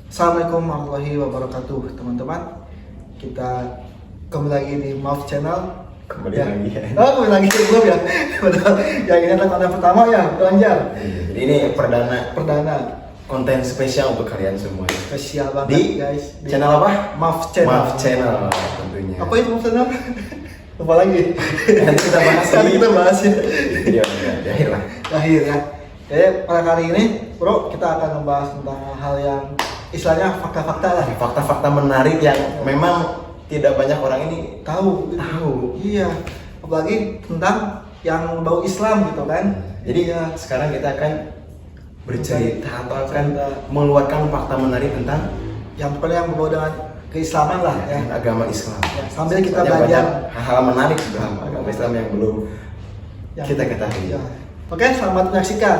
Assalamualaikum warahmatullahi wabarakatuh, teman-teman. Kita kembali lagi di Maaf Channel. Kembali Ya. lagi ya. Oh, kembali lagi belum ya? Padahal yang ini adalah konten pertama ya, Banjar. Jadi ini Perdana konten spesial untuk kalian semua. spesial banget Di guys. Di channel apa? Maaf Channel. Maaf Channel tentunya. Apa itu Maaf Channel? Lupa lagi. Nanti kita bahas Nanti kita bahas ya. Video di akhir lah. Akhir ya. Jadi pada kali ini, bro, kita akan membahas tentang hal yang istilahnya fakta-fakta lah. Fakta-fakta menarik yang memang tidak banyak orang ini Tahu. Iya. Apalagi tentang yang bau Islam gitu kan. Jadi ya, sekarang kita akan bercerita atau akan Cerita. mengeluarkan fakta menarik tentang yang pokoknya yang berbau dengan keislaman lah ya. agama Islam. Ya, sambil kita Soalnya belajar banyak hal-hal menarik dalam agama Islam yang belum yang- kita ketahui. ya. Oke, selamat menyaksikan.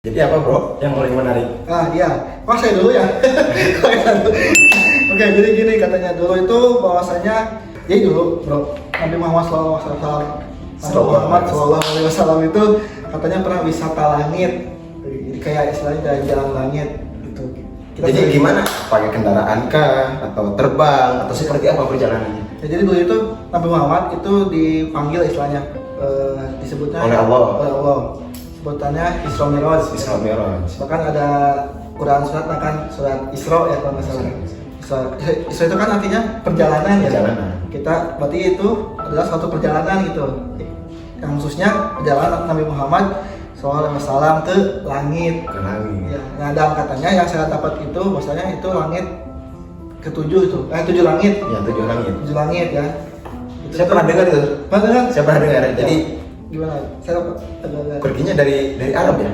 Jadi apa bro yang paling menarik? Ah iya, kok saya dulu ya. Oke, jadi gini katanya dulu itu bahwasanya, jadi dulu bro, Nabi Muhammad SAW itu katanya pernah wisata langit. Jadi kayak istilahnya dari jalan langit gitu. Jadi gimana? Pakai kendaraan kah? Atau terbang? Atau seperti apa perjalanannya? Ya, jadi dulu itu Nabi Muhammad itu dipanggil istilahnya disebutnya Oleh Allah. Sebutannya Isra Mi'raj. Isra Mi'raj. Bahkan ada Quran surat kan surat Isra ya kalau nggak salah. Isra itu kan artinya perjalanan ya. Perjalanan. Kita berarti itu adalah suatu perjalanan gitu. Yang khususnya perjalanan Nabi Muhammad SAW ke langit. Ke langit. Ya, nah dalam katanya yang saya dapat itu bahwasanya itu langit ketujuh itu, tujuh langit. Ya, tujuh langit. Tujuh langit ya. Saya pernah dengar itu. Pernah dengar? Saya pernah dengar. Jadi Gimana? Saya agak perginya dari Arab ya?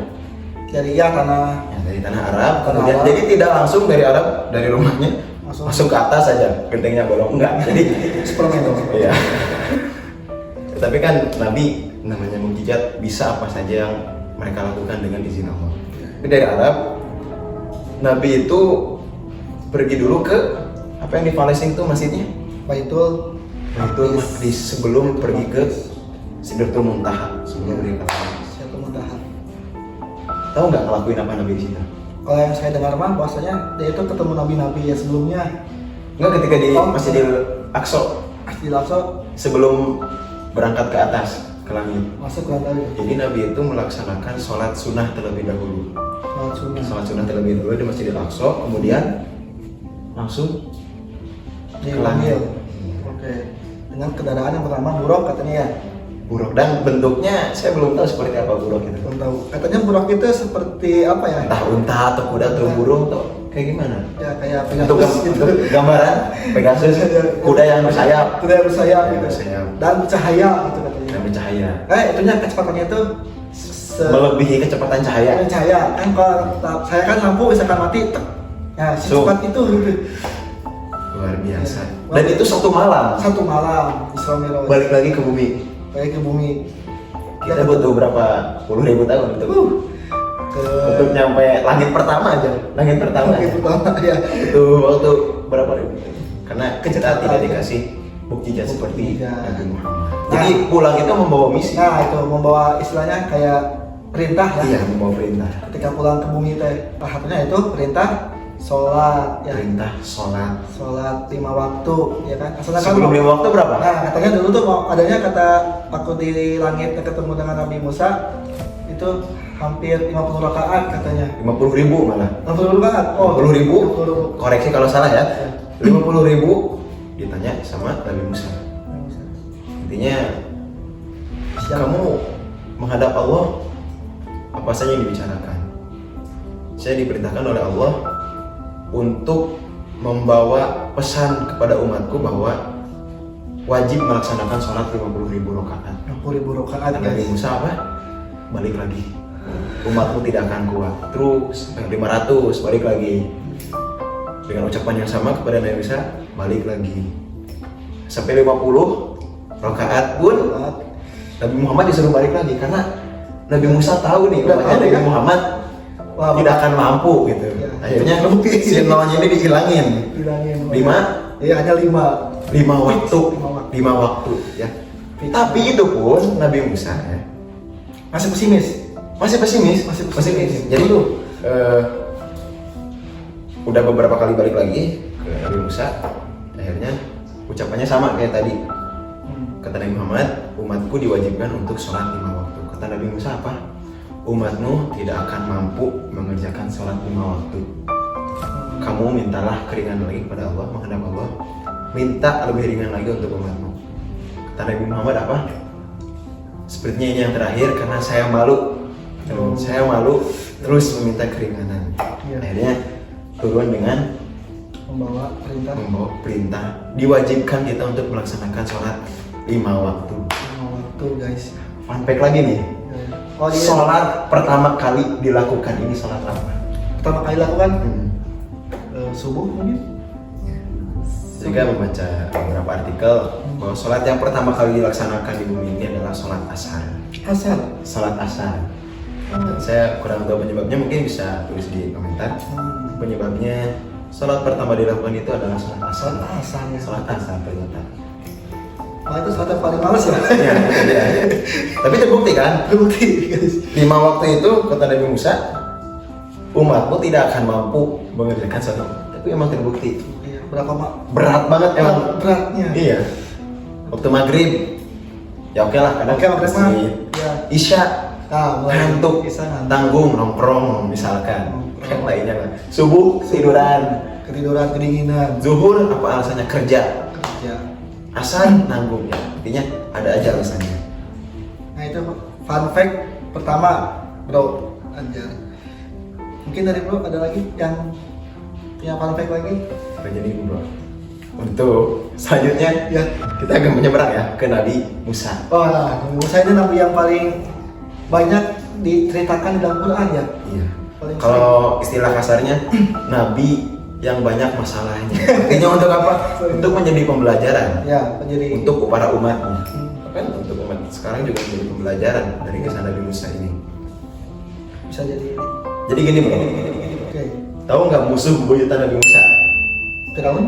dari ya tanah Ya, dari tanah Arab. Tanah Kemudian Arab. jadi tidak langsung dari Arab, dari rumahnya Langsung. langsung ke atas saja. Gentengnya bolong enggak. Jadi Superman dong. iya. Tapi kan Nabi namanya mukjizat, bisa apa saja yang mereka lakukan dengan izin Allah. Tapi dari Arab, Nabi itu pergi dulu ke apa yang di Palestina itu masjidnya? Baitul Baitul Maqdis sebelum pergi ke Sidratul Muntaha sebelum pergi ke Arab. Satu Muntaha. Tahu nggak ngelakuin apa Nabi di situ? Kalau yang saya dengar mah bahwasanya dia itu ketemu nabi-nabi ya sebelumnya. Nggak, ketika di Oh, Masjidil Aqsa Asli Lakso sebelum berangkat ke atas ke langit. masuk ke tadi. Jadi Nabi itu melaksanakan sholat sunnah terlebih dahulu. Sholat sunnah. Sholat sunnah terlebih dahulu di Masjidil Aqsa, kemudian langsung Di ke langit. langit. Oke. Dengan kendaraan yang bernama Buraq katanya ya. Buruk, dan bentuknya saya belum tahu seperti apa buruk itu. Belum tahu. Katanya Buraq itu seperti apa ya? Entah unta atau kuda atau burung atau kayak gimana? Ya kayak Untuk, Pegasus gitu. untuk gambaran Pegasus, kuda yang bersayap, Kuda yang bersayap Yang gitu. bersayap. Dan bercahaya gitu katanya. yang bercahaya, Itunya kecepatannya itu melebihi kecepatan cahaya. cahaya. Kan kalau saya kan lampu misalkan mati, tek. Ya, secepat itu gitu. Luar biasa. Dan itu satu malam. Satu malam Isra Mi'raj. Balik lagi ke bumi. Balik ke bumi. Kita butuh berapa puluh ribu tahun untuk Ke untuk nyampe langit pertama aja. Langit pertama aja. Langit pertama ya. Itu waktu berapa ribu? Karena kita Kecepatan. tidak dikasih mukjizat seperti Mukjizat. Nabi Muhammad. Jadi pulang itu membawa misi. Nah itu membawa istilahnya kayak perintah ya. Iya, membawa perintah. Ketika pulang ke bumi teh, salah satunya itu perintah sholat ya. Perintah sholat. Sholat 5 waktu ya kan. Asalnya kan Sebelum 5 waktu berapa? Nah katanya dulu tuh mau adanya kata aku di langit ketemu dengan Nabi Musa itu hampir 50 rakaat katanya. 50.000 malah. 50 rakaat. 50.000. 50.000. Koreksi kalau salah ya. Ya. 50.000 ditanya sama Nabi Musa. Intinya kamu menghadap Allah, apa saja yang dibicarakan. Saya diperintahkan oleh Allah untuk membawa pesan kepada umatku bahwa wajib melaksanakan sholat 50.000 rakaat. 50.000 rakaat. Kata Nabi Musa apa? Balik lagi. Umatmu tidak akan kuat. Terus sampai 500, balik lagi. dengan ucapan yang sama kepada Nabi Musa, balik lagi sampai 50 rakaat pun Nabi Muhammad disuruh balik lagi karena Nabi Musa tahu nih umatnya Nabi Muhammad tidak akan mampu gitu. Ya. Akhirnya si lawannya ini dihilangin. 5 ya hanya 5 waktu ya. Tapi itu pun Nabi Musa ya, masih pesimis. Jadi udah beberapa kali balik lagi ke Nabi Musa, akhirnya ucapannya sama kayak tadi. Kata Nabi Muhammad, umatku diwajibkan untuk sholat 5 waktu. Kata Nabi Musa apa? Umatmu tidak akan mampu mengerjakan sholat 5 waktu. Kamu mintalah keringan lagi kepada Allah, menghadap Allah, minta lebih ringan lagi untuk umatmu. Kata Nabi Muhammad apa? Sepertinya ini yang terakhir karena saya malu. Saya malu terus meminta keringanan. Akhirnya turun dengan membawa perintah. Diwajibkan kita untuk melaksanakan sholat 5 waktu. 5 waktu guys. Fun fact lagi nih. Sholat pertama kali dilakukan ini sholat apa? Pertama kali dilakukan subuh mungkin. Juga membaca beberapa artikel bahwa sholat yang pertama kali dilaksanakan di bumi ini adalah sholat asar. Sholat asar. Dan saya kurang tahu penyebabnya, mungkin bisa tulis di komentar. Penyebabnya sholat pertama dilakukan itu adalah sholat asar. Sholat asar ternyata. Itu sholat yang paling males ya. Ya. Tapi terbukti kan? Terbukti guys. 5 waktu itu kata Nabi Musa, umatmu tidak akan mampu mengerjakan sholat. Tapi emang terbukti. Berapa berat banget emang beratnya. Iya. Waktu maghrib ya oke lah, kadang maghrib ya. Isya ngantuk, tanggung nongkrong misalkan, yang lainnya lah. Subuh ketiduran kedinginan. Zuhur apa alasannya? Kerja. Asar nanggung ya, artinya ada aja alasannya. Nah itu fun fact pertama bro aja. Mungkin dari bro ada lagi yang fun fact lagi? Jadi bro, untuk selanjutnya ya kita akan menyeberang ya ke Nabi Musa. Nabi Musa ini nabi yang paling banyak diceritakan di dalam Quran ya. Iya. Kalau istilah kasarnya Nabi yang banyak masalahnya. Artinya untuk apa? Untuk menjadi pembelajaran. Ya, untuk para umatnya. Kan untuk umat sekarang juga menjadi pembelajaran dari kisah Nabi Musa ini. Bisa jadi. Jadi gini bro. Oke. Tahu nggak musuh bebuyutan Nabi Musa? Firaun.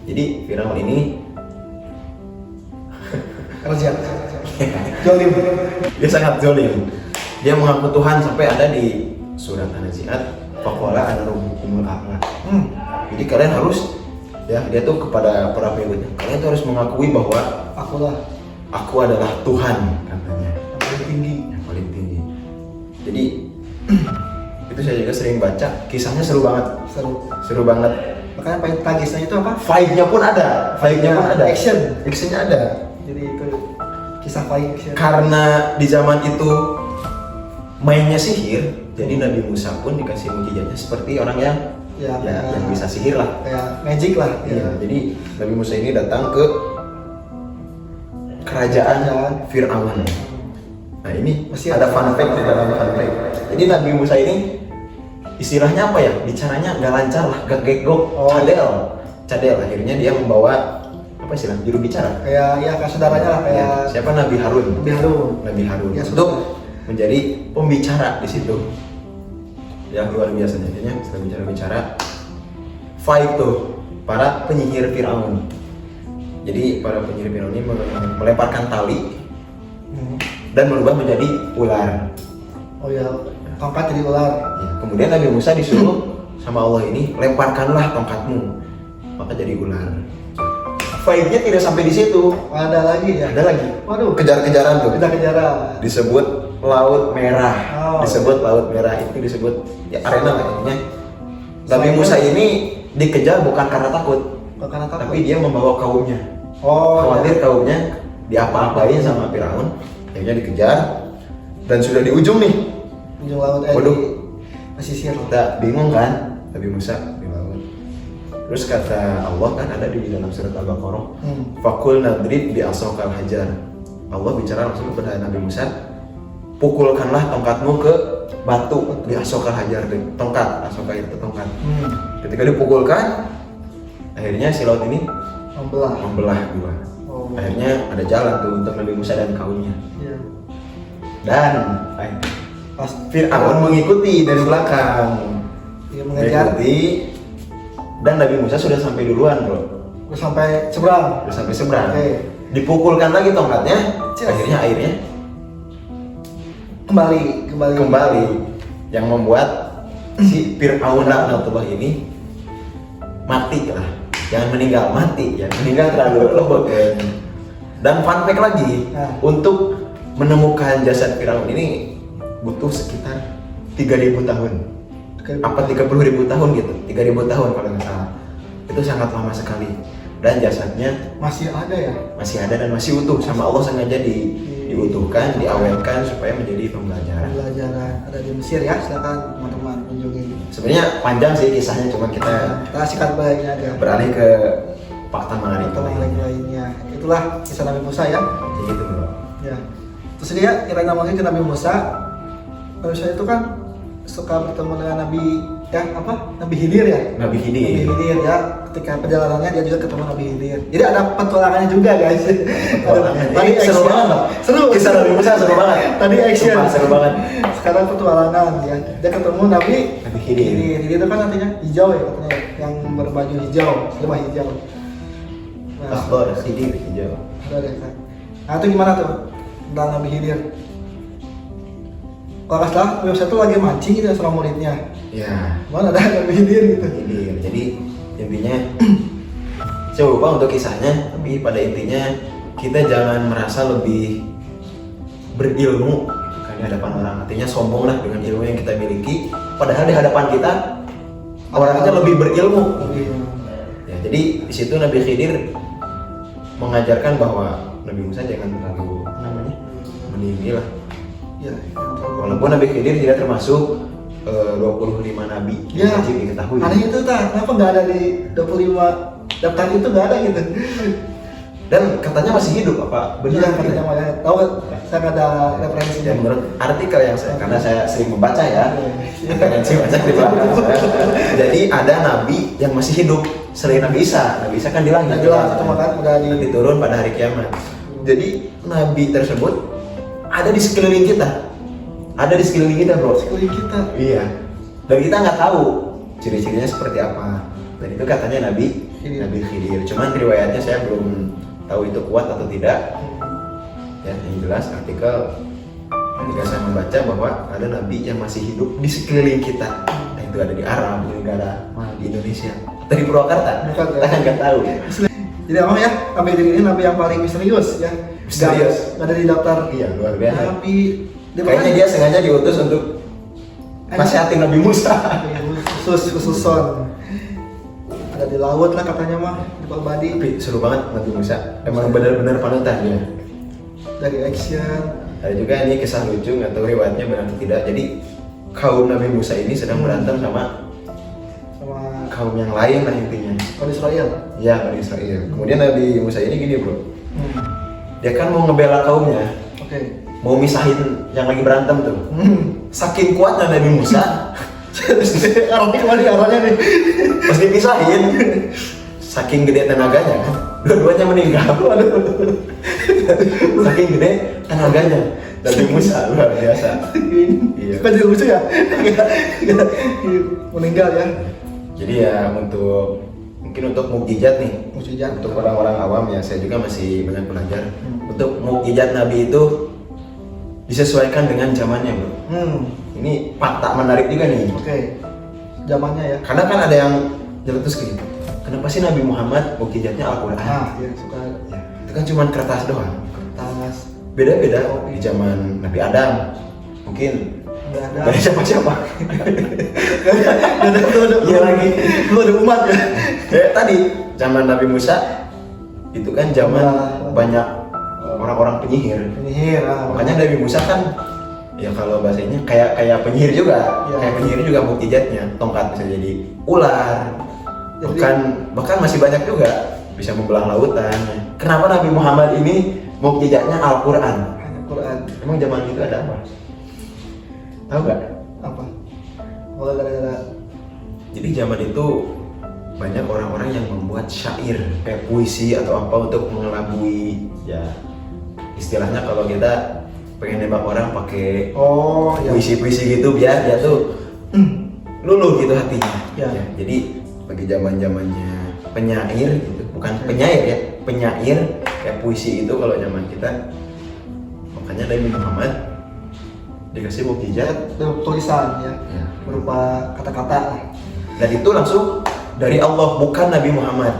Jadi Firaun ini kerja. Zolim. Dia sangat zolim. Dia mengaku Tuhan sampai ada di surat An-Nazi'at. Faqala ana rabbukumul a'la. Jadi kalian harus ya, dia tuh kepada para pengikutnya, kalian tuh harus mengakui bahwa aku adalah Tuhan katanya. Yang paling tinggi. Jadi itu saya juga sering baca, kisahnya seru banget. Seru banget. Makanya paling tragisnya itu apa? Fight-nya pun ada. Actionnya ada. Jadi itu kisah fight action. Karena di zaman itu mainnya sihir, jadi Nabi Musa pun dikasih mukjizatnya seperti orang yang bisa sihir lah, kayak magic lah. Iya. Jadi Nabi Musa ini datang ke kerajaan Fir'aun. Nah ini masih ada fun fact di dalam fun fact. Jadi Nabi Musa ini istilahnya apa ya? Bicaranya nggak lancar lah, gak gegok, cadel. Akhirnya dia membawa apa istilah juru bicara? Kayak saudaranya lah, kayak siapa? Nabi Harun. Ya, untuk menjadi pembicara di situ. Ya luar biasa jadinya setelah bicara fight tuh para penyihir Firaun. Jadi para penyihir Firaun ini melemparkan tali dan berubah menjadi ular. Tongkat jadi ular. Ya, kemudian Nabi Musa disuruh sama Allah ini, lemparkanlah tongkatmu, maka jadi ular. Fight-nya tidak sampai di situ. Ada lagi ya? Ada lagi. Waduh. Kejar-kejaran tuh. Disebut Laut Merah. Laut Merah itu disebut ya arena kayaknya. Nabi Musa ini dikejar bukan karena takut, tapi dia membawa kaumnya. Khawatir kaumnya diapa-apain sama Firaun, akhirnya dikejar dan sudah di ujung nih. Ujung laut pesisir. Kita bingung kan, Nabi Musa di laut. Terus kata Allah kan ada di dalam surat Al-Baqarah, Fakul nadrib bi asokal hajar. Allah bicara langsung kepada Nabi Musa, pukulkanlah tongkatmu ke batu di asokal hajar deh, tongkat, asokal itu tongkat. Hmm. Ketika dipukulkan, akhirnya si laut ini membelah dua. Oh. Akhirnya ada jalan tuh untuk Nabi Musa dan kaumnya. Iya. Dan Pas Fir'aun mengikuti dari belakang. dia mengejar, Mengikuti, dan Nabi Musa sudah sampai duluan bro. terus sampai seberang. Sudah sampai seberang. Oke. Dipukulkan lagi tongkatnya, Cek. akhirnya airnya Kembali. yang membuat si Fir'aun laknatullah ini mati lah. Jangan meninggal, mati ya. Meninggal terlalu lembut. Dan fun fact lagi, Nah. untuk menemukan jasad Fir'aun ini butuh sekitar 3.000 tahun. Apa 30.000 tahun gitu? 3.000 tahun kalau nggak salah. Itu sangat lama sekali. Dan jasadnya Masih ada ya? masih ada dan masih utuh, sama Allah sengaja diutuhkan, diawetkan supaya menjadi pembelajaran. Pembelajaran ada di Mesir ya, silakan teman-teman kunjungi. Sebenarnya panjang sih kisahnya, cuma kita Kita singkat baiknya aja. beralih ke fakta menarik Lainnya. Itulah kisah Nabi Musa ya. Jadi gitu bro. Ya. Terus dia kira-kira mungkin ke Nabi Musa. Nabi Musa itu kan suka bertemu dengan Nabi Nabi Khidir ya. Nabi Nabi Khidir. Khidir ya. Ketika perjalanannya dia juga ketemu Nabi Khidir. Jadi ada petualangannya juga guys. Petualangan. Tadi Ini seru action. banget. Seru. Kisah Nabi Musa seru banget. Tadi action. Sumpah, seru banget. Sekarang petualangan ya. Dia ketemu Nabi Khidir. Khidir itu kan artinya hijau ya katanya, yang berbaju hijau, jubah hijau. Akhbar Khidir hijau. Ada deh kan. Nah itu gimana tuh tentang Nabi Khidir? Kalau nggak salah Nabi Musa itu lagi mancing gitu sama muridnya. Ya. Mana ada Nabi Khidir gitu. Khidir. Jadi intinya saya lupa untuk kisahnya, tapi pada intinya kita jangan merasa lebih berilmu gitu kan di hadapan orang. Artinya sombong lah dengan ilmu yang kita miliki, padahal di hadapan kita orangnya lebih berilmu. Ya, jadi di situ Nabi Khidir mengajarkan bahwa Nabi Musa jangan terlalu meninggi lah. Ya. Walaupun Nabi Khidir tidak termasuk 25 nabi yang Ya. wajib diketahui. Aneh itu kenapa nggak ada di 25 daftar itu nggak ada gitu? Dan katanya masih hidup apa? Iya Benar katanya malah tahu kan? Saya nggak ada referensinya. Ya menurut artikel yang saya, karena saya sering membaca ya, referensi baca di belakang saya. Jadi ada nabi yang masih hidup selain Nabi Isa. Nabi Isa kan di langit. Nah, jelas itu makan udah Nanti turun pada hari kiamat. Jadi nabi tersebut ada di sekeliling kita. Ada di sekeliling kita, bro. sekeliling kita. Iya. Dan kita nggak tahu ciri-cirinya seperti apa. Dan itu katanya Nabi Khidir. Cuman riwayatnya saya belum tahu itu kuat atau tidak. Ya, yang jelas artikel ketika saya membaca bahwa ada nabi yang masih hidup di sekeliling kita. Nah, itu ada di Arab, di negara di Indonesia, atau di Purwakarta. Bukan, ya. Kita kan nggak tahu. Jadi emang ya Nabi Khidir ini nabi yang paling misterius ya. Misterius. Nggak ada di daftar. Iya, luar biasa. Nabi Kayaknya dia sengaja diutus untuk nasihatin Nabi Musa. khususon. Ada di laut lah katanya mah di Babadi. Tapi seru banget Nabi Musa. Emang benar-benar panutan dia. Dari action. Ada juga ini kisah lucu, nggak tahu riwayatnya benar atau tidak. Jadi kaum Nabi Musa ini sedang berantem sama kaum yang lain lah intinya. Bani Israel. Ya, Bani Israel. Kemudian Nabi Musa ini gini bro, dia kan mau ngebela kaumnya, Oke. mau misahin yang lagi berantem tuh. Saking kuatnya Nabi Musa, Arahnya kemana arahnya nih? pas dipisahin, saking gede tenaganya kan, dua-duanya meninggal. Saking gede tenaganya, Nabi Musa luar biasa. Iya. Kan jadi lucu ya? Meninggal ya? Jadi ya mungkin untuk mukjizat nih, Mukjizat. untuk orang-orang awam ya, saya juga masih banyak belajar. Untuk mukjizat Nabi itu disesuaikan dengan zamannya bro. Ini fakta menarik juga nih. Oke. Zamannya ya. Karena kan ada yang nyeletus gitu. Kenapa sih Nabi Muhammad mukjizatnya Al-Quran? Ya suka Ya, itu kan cuma kertas doang. kertas. Beda-beda di zaman Nabi Adam. Mungkin Nggak ada. dari siapa-siapa. Iya lagi. Lu ada umat ya. Kayak tadi zaman Nabi Musa itu kan zaman banyak orang-orang penyihir. Penyihir. Makanya Nabi Musa kan ya kalau bahasanya kayak penyihir juga. Ya. Kayak penyihir juga mukjizatnya. Tongkat bisa jadi ular. Jadi- Bahkan masih banyak juga bisa membelah lautan. Kenapa Nabi Muhammad ini mukjizatnya Al-Quran? Quran. Emang zaman itu ada apa? Tahu nggak? Apa? Oh, gara-gara. Jadi zaman itu banyak orang-orang yang membuat syair kayak puisi atau apa untuk mengelabui, ya istilahnya kalau kita pengen nembak orang pakai Oh, ya. puisi-puisi gitu biar dia tuh luluh gitu hatinya. Ya. Ya, jadi bagi zaman-zamannya penyair gitu, bukan penyair ya, penyair kayak puisi itu kalau zaman kita, makanya Nabi Muhammad dikasih mukjizat Tulisan ya, ya. berupa kata-kata lah. Dan itu langsung dari Allah, bukan Nabi Muhammad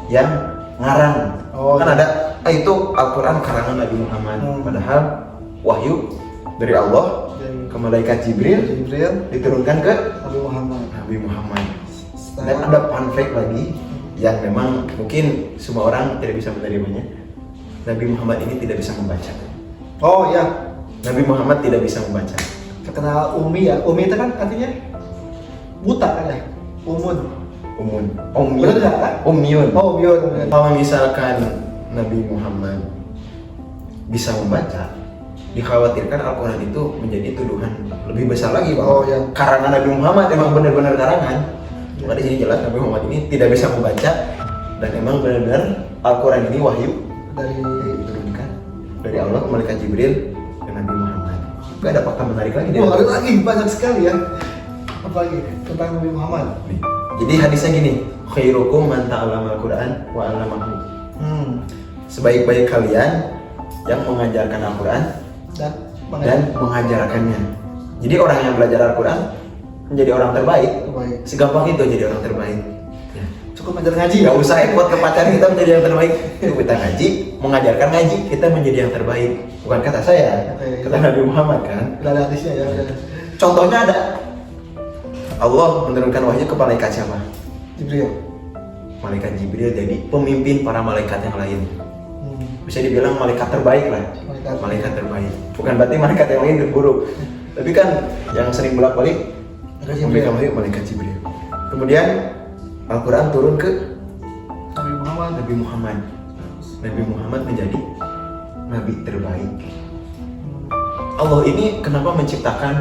yang ngarang. Oh, Kan iya. ada itu Al-Quran karangan Nabi Muhammad, padahal wahyu dari Allah Dari ke malaikat Jibril Jibril, diturunkan ke Nabi Muhammad. Nabi Muhammad. Dan ada fun fact lagi yang memang mungkin semua orang tidak bisa menerimanya. Nabi Muhammad ini tidak bisa membaca. Oh ya, Nabi Muhammad tidak bisa membaca. terkenal Umi ya. Umi itu kan artinya buta kan ya? Umun. Umyun. Bener nggak, Kak? Umyun. Oh, bion. Kalau misalkan Nabi Muhammad bisa membaca, dikhawatirkan Al-Quran itu menjadi tuduhan lebih besar lagi bahwa Oh, ya. karangan Nabi Muhammad emang benar-benar karangan. Maka di sini jelas Nabi Muhammad ini tidak bisa membaca dan emang benar-benar Al-Quran ini wahyu Dari diturunkan dari Allah ke malaikat Jibril dan Nabi Muhammad. Gak ada fakta menarik lagi oh, ada lagi banyak sekali ya. Apa lagi tentang Nabi Muhammad? Jadi hadisnya gini, khairukum man ta'allama Al-Quran wa 'allamahu. Sebaik-baik kalian yang mengajarkan Al-Quran dan mengajarkannya. Jadi orang yang belajar Al-Quran menjadi orang terbaik. Terbaik. Segampang itu jadi orang terbaik. Ya. Cukup ngajar ngaji. Gak usah ikut ke pacar kita menjadi yang terbaik. Kita ngaji, mengajarkan ngaji, kita menjadi yang terbaik. Bukan kata saya, Oke. kata Nabi Muhammad kan. Udah ada hadisnya ya. Udah. Contohnya ada. Allah menurunkan wahyu ke malaikat siapa? Jibril. Malaikat Jibril jadi pemimpin para malaikat yang lain. Hmm. Bisa dibilang malaikat terbaik lah. Malaikat. Terbaik. Bukan berarti malaikat yang lain buruk. Tapi kan yang sering bolak-balik memberikan wahyu malaikat Jibril. Kemudian Al-Quran turun ke Nabi Muhammad. Nabi Muhammad. Nabi Muhammad menjadi nabi terbaik. Allah ini kenapa menciptakan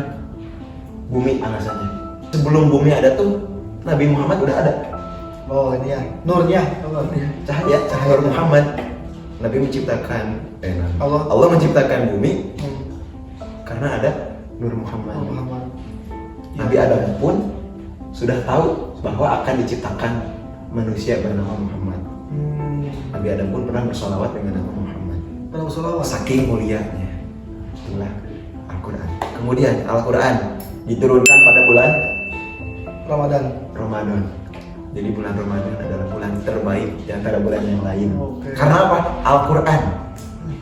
bumi alasannya? Sebelum bumi ada tuh Nabi Muhammad udah ada. Oh ini ya, nurnya. Cahaya Nur Muhammad. Nabi menciptakan Allah menciptakan bumi karena ada Nur Muhammad. Muhammad. Nabi Adam pun sudah tahu bahwa akan diciptakan manusia bernama Muhammad. Nabi Adam pun pernah bersolawat dengan nama Muhammad. Pernah bersolawat. Saking mulianya. Itulah Al-Quran. Kemudian Al-Quran diturunkan pada bulan Ramadan. Jadi bulan Ramadan adalah bulan terbaik di antara bulan yang lain. Oke. Karena apa? Al-Quran.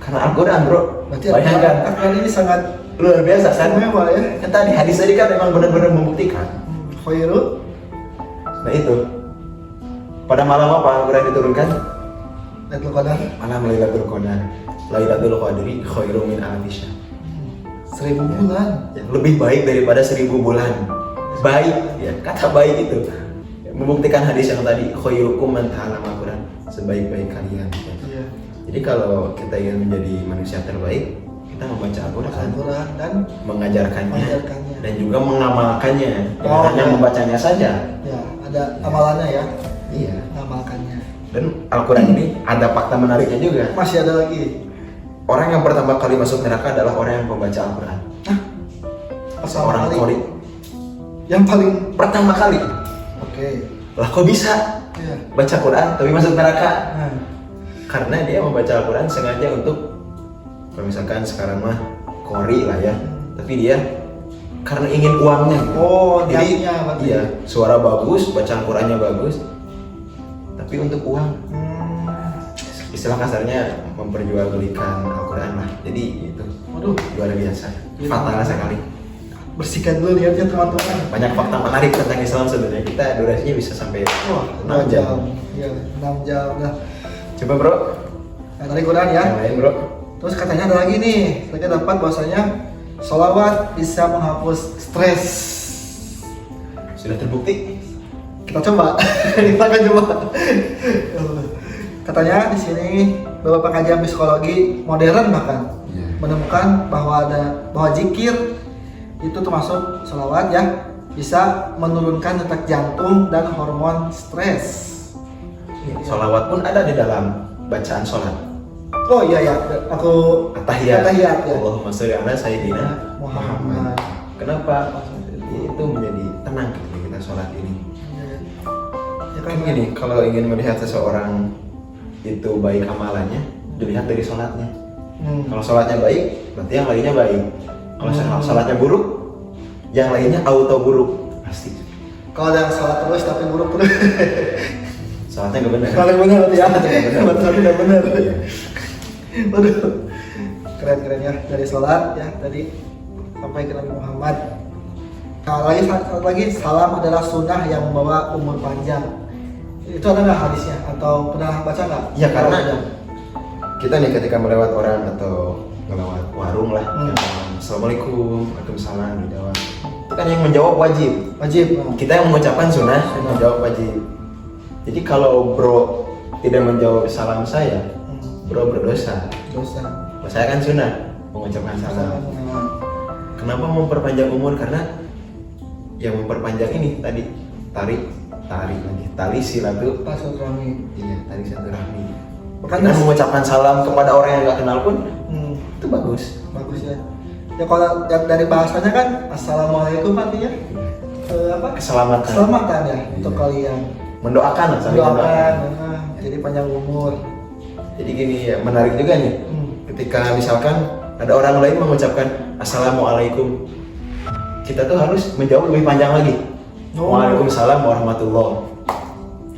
Karena Al-Quran, bro. Berarti Bayangkan. Al-Quran ini sangat Luar biasa kan? mewah ya. Kan tadi hadis tadi kan memang benar-benar membuktikan. Khairu. Nah itu. Pada malam apa Al-Quran diturunkan? Lailatul Qadar. Malam Lailatul Qadar. Lailatul Qadri khairum min alfi syahr. 1000 bulan. Ya, lebih baik daripada 1000 bulan. Baik, ya kata baik itu membuktikan hadis yang tadi khairukum man ta'allama Al-Quran, sebaik-baik kalian. Iya. Jadi kalau kita ingin menjadi manusia terbaik, kita membaca Al-Quran Al-Quran dan mengajarkannya mengajarkannya. dan juga mengamalkannya. Jangan Oh, hanya ya. membacanya saja. ya ada amalannya ya. Iya. Mengamalkannya. Dan Al-Quran ini ada fakta menariknya juga. Masih ada lagi. Orang yang pertama kali masuk neraka adalah orang yang membaca Al-Quran. Seorang kali. qori. Yang paling Pertama kali. oke. Lah kok bisa Iya. baca Quran tapi masuk neraka? Nah, Karena dia membaca Al-Quran sengaja untuk, kalau misalkan sekarang mah qori lah ya, tapi dia karena ingin uangnya gitu. Oh, Jadi niatnya berarti. iya, suara bagus, baca Al-Qurannya bagus, tapi untuk uang. Istilah kasarnya memperjualbelikan Al-Quran lah. Jadi itu Waduh, luar biasa, Iya. fatal sekali. bersihkan dulu niatnya teman-teman. Banyak fakta menarik tentang Islam sebenarnya. Kita durasinya bisa sampai Wah, 6 jam. Iya, 6 jam. Nah, Coba bro, tadi Quran ya. yang lain bro. Terus katanya ada lagi nih, saya dapat bahwasanya sholawat bisa menghapus stres. Sudah terbukti. Kita coba, kita akan coba. Katanya di sini beberapa kajian psikologi modern bahkan Iya. menemukan bahwa zikir itu termasuk sholawat ya, bisa menurunkan detak jantung dan hormon stres. Sholawat pun ada di dalam bacaan sholat. Oh iya ya, aku At-tahiyat. At-tahiyat, ya. Allahumma sholli ala sayyidina Muhammad. Kenapa? Itu menjadi tenang ketika kita sholat ini. Ya Kan gini, kalau ingin melihat seseorang itu baik amalannya, dilihat dari sholatnya. Kalau sholatnya baik, berarti yang lainnya baik. Kalau sholatnya buruk, yang lainnya auto buruk pasti. Kalau ada yang sholat terus tapi buruk terus. Sholatnya nggak benar. Paling benar ya. Benar. Betul tidak benar. Iya. Waduh. Keren ya dari sholat ya tadi sampai ke Nabi Muhammad. Nah, lagi salam adalah sunnah yang membawa umur panjang. Itu ada nggak hadisnya atau pernah baca nggak? Ya karena kita nih ketika melewat orang atau melewat warung lah, assalamualaikum, waalaikumsalam dijawab. Itu kan yang menjawab wajib. Wajib. Kita yang mengucapkan sunnah, yang menjawab wajib. Jadi kalau bro tidak menjawab salam saya, bro berdosa. Dosa. Saya kan sunnah mengucapkan salam. Kenapa memperpanjang umur? Karena yang memperpanjang ini tadi tali silaturahmi. Silaturahmi. Iya, tali silaturahmi. Karena Dengan mengucapkan salam kepada orang yang nggak kenal pun itu bagus. Bagus ya. Ya kalau dari bahasanya kan assalamualaikum artinya Keselamatan. keselamatan ya untuk Iya. kalian. Mendoakan lah, saling Doakan, jadi panjang umur. Jadi gini ya, menarik juga nih. Ketika misalkan ada orang lain mengucapkan assalamualaikum, kita tuh harus menjawab lebih panjang lagi. Waalaikumsalam warahmatullahi.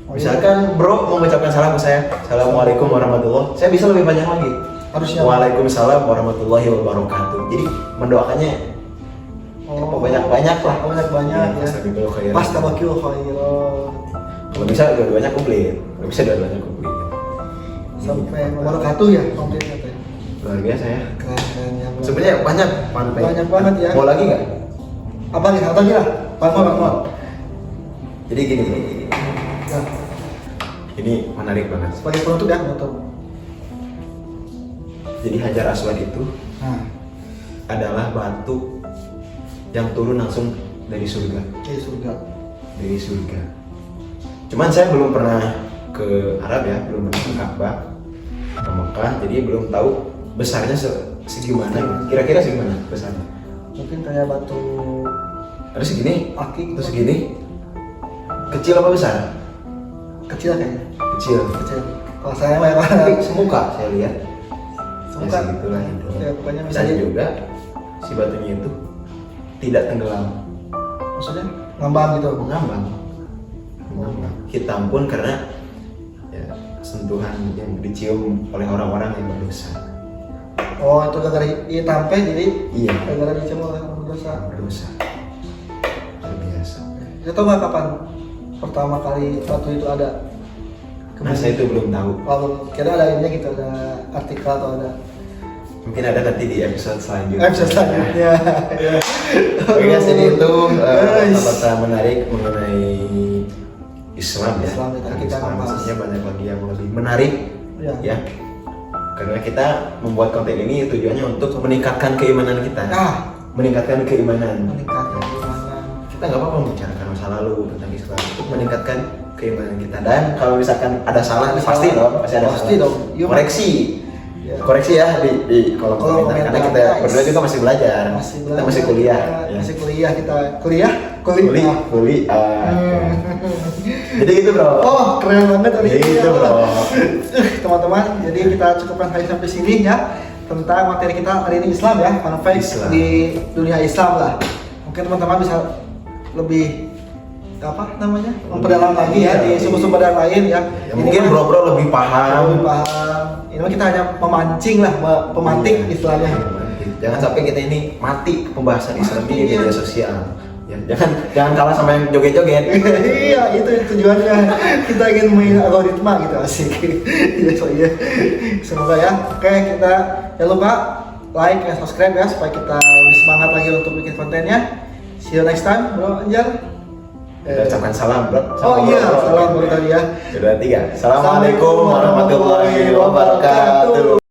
Misalkan bro mengucapkan salam ke saya, assalamualaikum warahmatullahi, saya bisa lebih panjang lagi. Harusnya. Waalaikumsalam warahmatullahi wabarakatuh. Jadi mendoakannya banyak-banyak lah. Banyak-banyak ya. Astagfirullah khairan. Pas tabakil khairan. Kalau bisa dua-duanya komplit. Kalau bisa dua-duanya komplit. Sampai wabarakatuh ya komplit katanya. Luar biasa ya. Keren ya. Sebenarnya banyak pantai. Banyak banget ya. Mau lagi nggak? Apa nih? Apa nih lah? Bang. Jadi gini. Ya, Ini menarik banget. sebagai penutup ya, penutup. Jadi Hajar Aswad itu Nah, adalah batu yang turun langsung dari surga. di surga. Dari surga. Cuman saya belum pernah ke Arab ya, belum pernah ke Ka'bah, ke Mekah, jadi belum tahu besarnya segimana. Kira-kira segimana besarnya? Mungkin kayak batu Ada segini? akik Terus segini? Kecil apa besar? kecil kayaknya. Kecil. Kecil. Kalau saya mah Tapi ya semuka saya lihat. semuka. Ya segitulah itu. Ya, pokoknya bisa Dan jadi. juga si batunya itu tidak tenggelam, Maksudnya ngambang gitu. mengambang. Hitam pun karena ya, sentuhan yang dicium oleh orang-orang yang berdosa. Oh, itu gara-gara tampe jadi Iya, gara-gara dicium oleh orang berdosa. berdosa. Luar biasa. Kita tahu nggak kapan pertama kali batu itu ada? Nah, saya itu belum tahu. Kalau kira ada ini gitu, ada artikel atau ada Mungkin ada nanti di episode selanjutnya. episode selanjutnya. Ya. Oke guys, jadi itu Guys. kata-kata menarik mengenai Islam ya. Islam ya, kita Islam bahas. maksudnya banyak lagi yang lebih menarik Ya. ya. Karena kita membuat konten ini tujuannya untuk meningkatkan keimanan kita. Meningkatkan keimanan. Meningkatkan keimanan. Kita nggak apa-apa membicarakan masa lalu tentang Islam untuk meningkatkan keimanan kita. Dan kalau misalkan ada salah, Ada pasti salah. dong, pasti ada Pasti salah. dong. Yuk. Koreksi. Ya. Koreksi ya di kolom Kolom komentar karena komentar, kita guys. berdua juga masih belajar. Kita masih kuliah. Ya. Masih kuliah kita. Kuliah. Jadi gitu bro. Oh, keren banget tadi. Gitu bro. Teman-teman, jadi kita cukupkan hari sampai sini ya tentang materi kita hari ini Islam ya, fun fact Islam. di dunia Islam lah. Mungkin teman-teman bisa lebih apa namanya memperdalam lagi ya di sumber-sumber yang lain ya. Ya, mungkin bro-bro lebih paham. Lebih paham. Ini mah kita hanya memancing lah, pemantik istilahnya. Jangan sampai kita ini mati pembahasan Islam di Iya. media sosial. Ya, jangan kalah sama yang joget-joget. Iya, itu tujuannya. Kita ingin main algoritma gitu, asik. Iya, so iya. Semoga ya. Oke, kita jangan lupa like dan subscribe ya supaya kita lebih semangat lagi untuk bikin kontennya. See you next time, bro Anjar. Kita ucapkan salam bro. Oh iya, salam buat tadi ya. Sudah 3. Assalamualaikum warahmatullahi wabarakatuh.